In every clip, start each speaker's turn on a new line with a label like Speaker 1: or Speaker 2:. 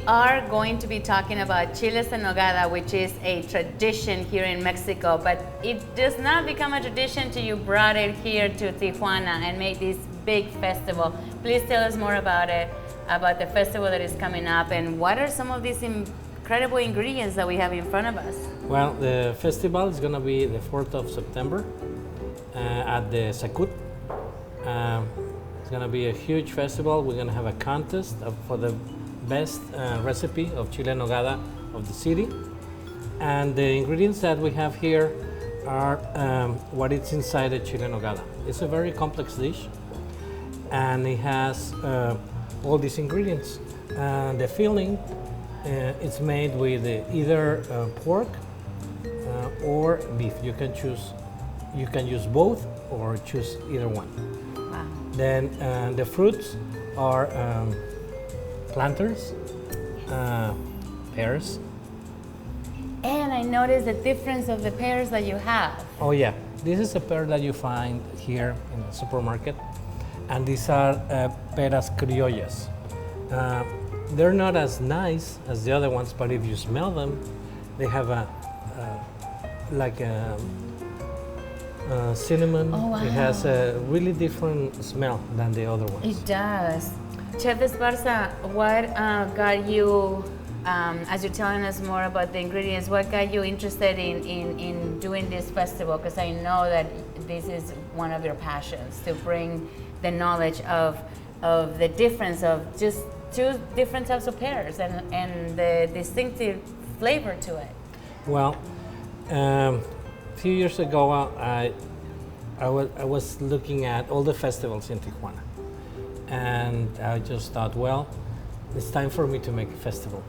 Speaker 1: are going to be talking about chiles en nogada, which is a tradition here in Mexico, but it does not become a tradition till you brought it here to Tijuana and made this big festival. Please tell us more about it, about the festival that is coming up, and what are some of these incredible ingredients that we have in front of us?
Speaker 2: Well, the festival is going to be the 4th of September at the CECUT. It's going to be a huge festival. We're going to have a contest for the best recipe of chile en nogada of the city. And the ingredients that we have here are what is inside the chile en nogada. It's a very complex dish, and it has all these ingredients. The filling it's made with either pork or beef. You can choose. You can use both or choose either one.
Speaker 1: Wow.
Speaker 2: Then the fruits are planters, pears.
Speaker 1: And I noticed the difference of the pears that you have.
Speaker 2: Oh yeah, this is a pear that you find here in the supermarket, and these are peras criollas. They're not as nice as the other ones, but if you smell them, they have a cinnamon.
Speaker 1: Oh, wow.
Speaker 2: It has a really different smell than the other ones.
Speaker 1: It does. Chef Sparza, what got you, as you're telling us more about the ingredients, what got you interested in doing this festival? Because I know that this is one of your passions, to bring the knowledge of the difference of just two different types of pears and the distinctive flavor to it.
Speaker 2: Well, a few years ago, I was looking at all the festivals in Tijuana, and I just thought, well, it's time for me to make a festival,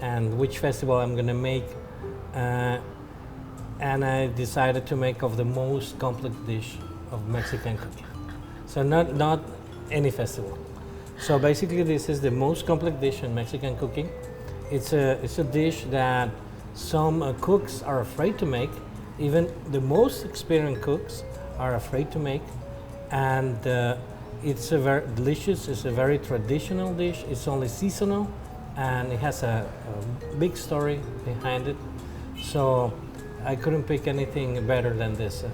Speaker 2: and which festival I'm going to make, and I decided to make of the most complex dish of Mexican cooking. So not any festival. So basically, this is the most complex dish in Mexican cooking. It's a dish that some cooks are afraid to make. Even the most experienced cooks are afraid to make, and it's a very delicious. It's a very traditional dish. It's only seasonal, and it has a big story behind it. So I couldn't pick anything better than this.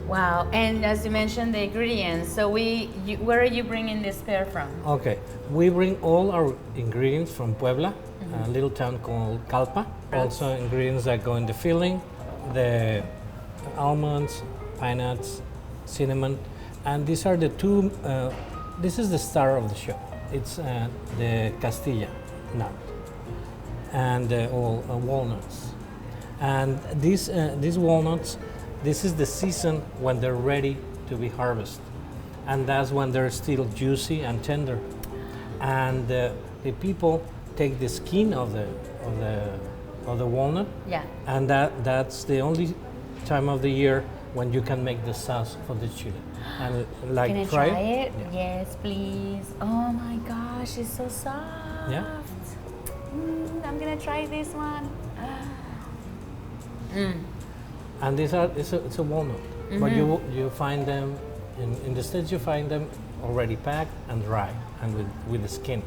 Speaker 1: Wow! And as you mentioned, the ingredients. So where are you bringing this pear from?
Speaker 2: Okay, we bring all our ingredients from Puebla, a little town called Calpa. Also ingredients that go in the filling, the almonds, pine nuts, cinnamon, and these are the two. This is the star of the show. It's the Castilla nut and all walnuts. And these walnuts, this is the season when they're ready to be harvested, and that's when they're still juicy and tender. And the people take the skin of the walnut,
Speaker 1: Yeah.
Speaker 2: and that's the only time of the year when you can make the sauce for the chili. And like
Speaker 1: Can I
Speaker 2: try
Speaker 1: try it?
Speaker 2: Yeah.
Speaker 1: Yes, please. Oh my gosh, it's so soft.
Speaker 2: Yeah.
Speaker 1: I'm gonna try this one.
Speaker 2: And these are it's a walnut, but you find them in the States. You find them already packed and dry and with the skin.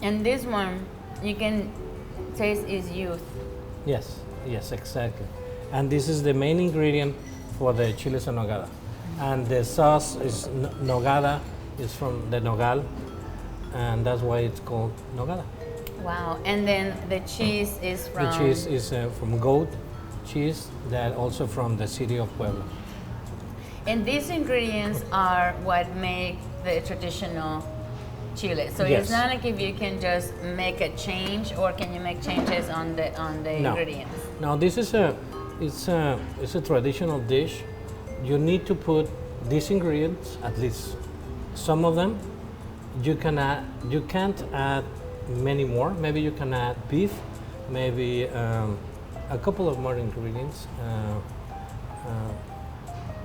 Speaker 1: And this one, you can taste is youth.
Speaker 2: Yes, exactly. And this is the main ingredient for the chiles en nogada. And the sauce is nogada, is from the nogal, and that's why it's called nogada.
Speaker 1: Wow. And then the cheese is from.
Speaker 2: The cheese is from goat cheese, that also from the city of Puebla.
Speaker 1: And these ingredients are what make the traditional chile. So
Speaker 2: Yes.
Speaker 1: it's not like if you can just make a change, or can you make changes on the
Speaker 2: No.
Speaker 1: ingredients?
Speaker 2: Now this is it's a traditional dish. You need to put these ingredients, at least some of them. You can't add many more. Maybe you can add beef, maybe a couple of more ingredients.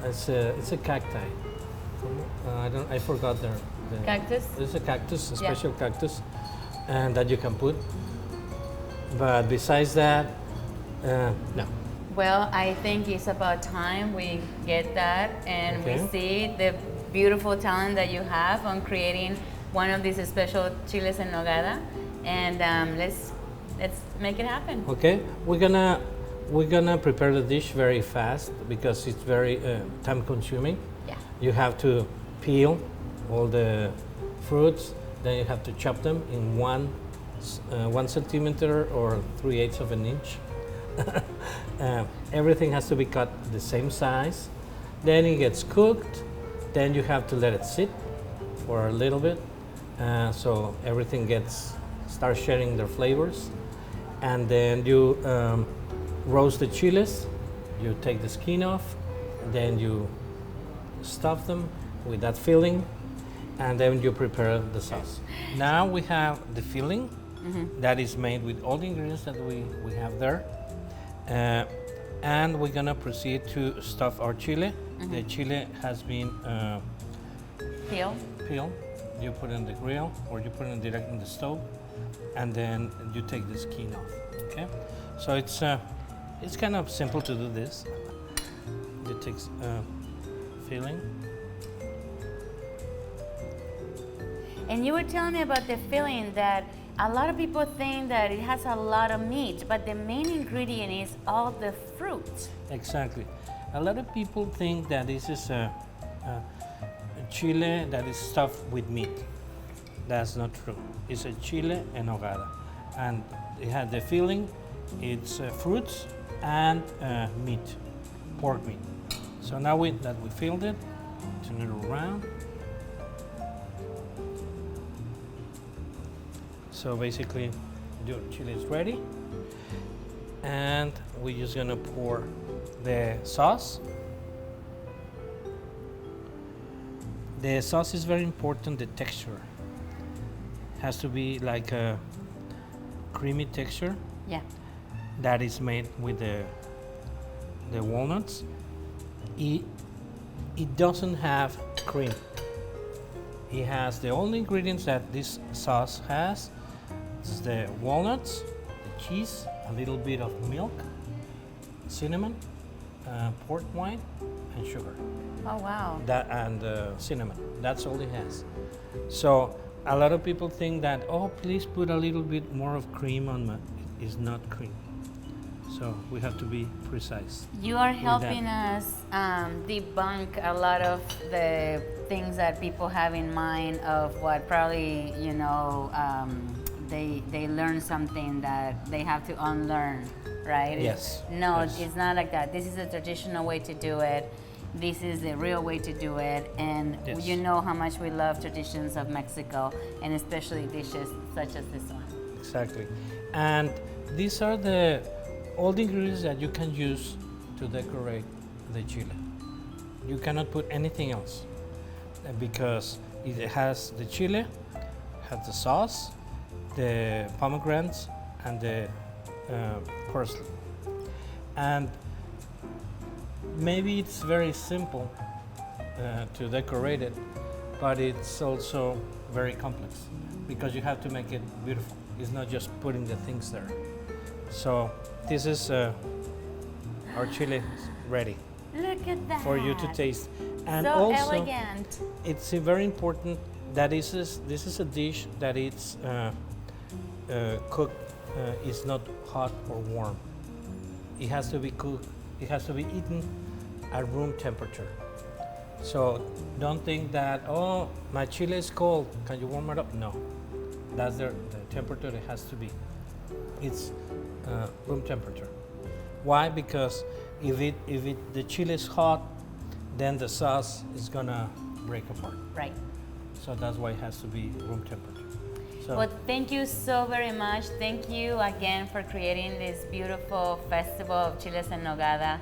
Speaker 2: It's a cacti. I forgot the
Speaker 1: Cactus?
Speaker 2: It's a cactus, a special cactus, and that you can put. But besides that, no.
Speaker 1: Well, I think it's about time we get that, and we
Speaker 2: Okay.
Speaker 1: see the beautiful talent that you have on creating one of these special chiles en nogada. and let's make it happen.
Speaker 2: Okay, we're gonna prepare the dish very fast because it's very time consuming.
Speaker 1: Yeah.
Speaker 2: You have to peel all the fruits, then you have to chop them in 1 centimeter or 3/8 of an inch. Everything has to be cut the same size. Then it gets cooked. Then you have to let it sit for a little bit, so everything starts sharing their flavors. And then you roast the chiles. You take the skin off, then you stuff them with that filling, and then you prepare the sauce. Now we have the filling that is made with all the ingredients that we have there. And we're gonna proceed to stuff our chile. The chile has been peeled. You put it in the grill or you put it direct in the stove, and then you take the skin off. Okay, so it's kind of simple to do this. It takes filling.
Speaker 1: And you were telling me about the filling that a lot of people think that it has a lot of meat, but the main ingredient is all the fruit.
Speaker 2: Exactly. A lot of people think that this is a chile that is stuffed with meat. That's not true. It's a chile en nogada, and it has the filling. It's fruits and meat, pork meat. So now that we filled it, turn it around. So basically, your chili is ready, and we're just gonna pour the sauce. The sauce is very important. The texture has to be like a creamy texture.
Speaker 1: Yeah.
Speaker 2: That is made with the walnuts. It doesn't have cream. It has the only ingredients that this sauce has. It's the walnuts, the cheese, a little bit of milk, cinnamon, port wine, and sugar.
Speaker 1: Oh wow.
Speaker 2: And cinnamon. That's all it has. So a lot of people think that, oh, please put a little bit more of cream on my. It is not cream. So we have to be precise.
Speaker 1: You are helping us debunk a lot of the things that people have in mind of what probably, they learn something that they have to unlearn, right?
Speaker 2: Yes.
Speaker 1: No,
Speaker 2: Yes.
Speaker 1: It's not like that. This is a traditional way to do it. This is the real way to do it. And
Speaker 2: Yes.
Speaker 1: you know how much we love traditions of Mexico, and especially dishes such as this one.
Speaker 2: Exactly. And these are all the ingredients that you can use to decorate the chile. You cannot put anything else because it has the chile, has the sauce, the pomegranates, and the parsley. And maybe it's very simple to decorate it, but it's also very complex because you have to make it beautiful. It's not just putting the things there. So this is our chile ready
Speaker 1: Look at that.
Speaker 2: for you to taste. And
Speaker 1: so
Speaker 2: also,
Speaker 1: elegant.
Speaker 2: it's very important that this is a dish that it's cooked. It's not hot or warm. It has to be cooked. It has to be eaten at room temperature. So don't think that, oh, my chile is cold. Can you warm it up? No, that's the temperature it has to be. It's room temperature. Why? Because if the chili is hot, then the sauce is gonna break apart.
Speaker 1: Right.
Speaker 2: So that's why it has to be room temperature. So
Speaker 1: Well, thank you so very much. Thank you again for creating this beautiful festival of chiles en nogada.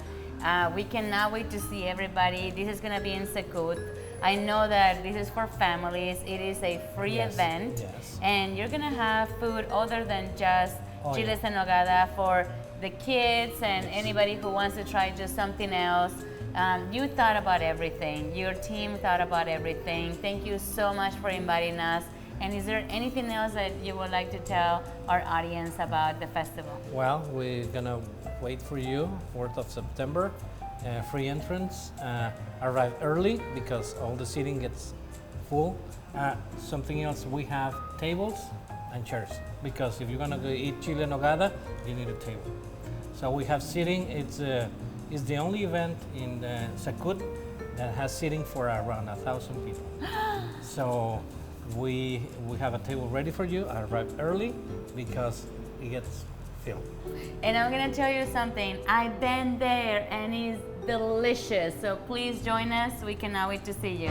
Speaker 1: We cannot wait to see everybody. This is gonna be in CECUT. I know that this is for families. It is a free
Speaker 2: Yes,
Speaker 1: event,
Speaker 2: yes.
Speaker 1: and you're gonna have food other than just
Speaker 2: Oh,
Speaker 1: chiles
Speaker 2: yeah.
Speaker 1: en nogada for the kids and
Speaker 2: Yes.
Speaker 1: anybody who wants to try just something else. You thought about everything. Your team thought about everything. Thank you so much for inviting us. And is there anything else that you would like to tell our audience about the festival?
Speaker 2: well, we're gonna wait for you, 4th of September, free entrance. Arrive early because all the seating gets full. Something else, we have tables and chairs, because if you're gonna go eat chile en nogada, you need a table. So we have seating. It's the only event in the CECUT that has seating for around 1,000 people. So we have a table ready for you. Arrive early because it gets filled.
Speaker 1: And I'm gonna tell you something. I've been there and it's delicious. So please join us. We cannot wait to see you.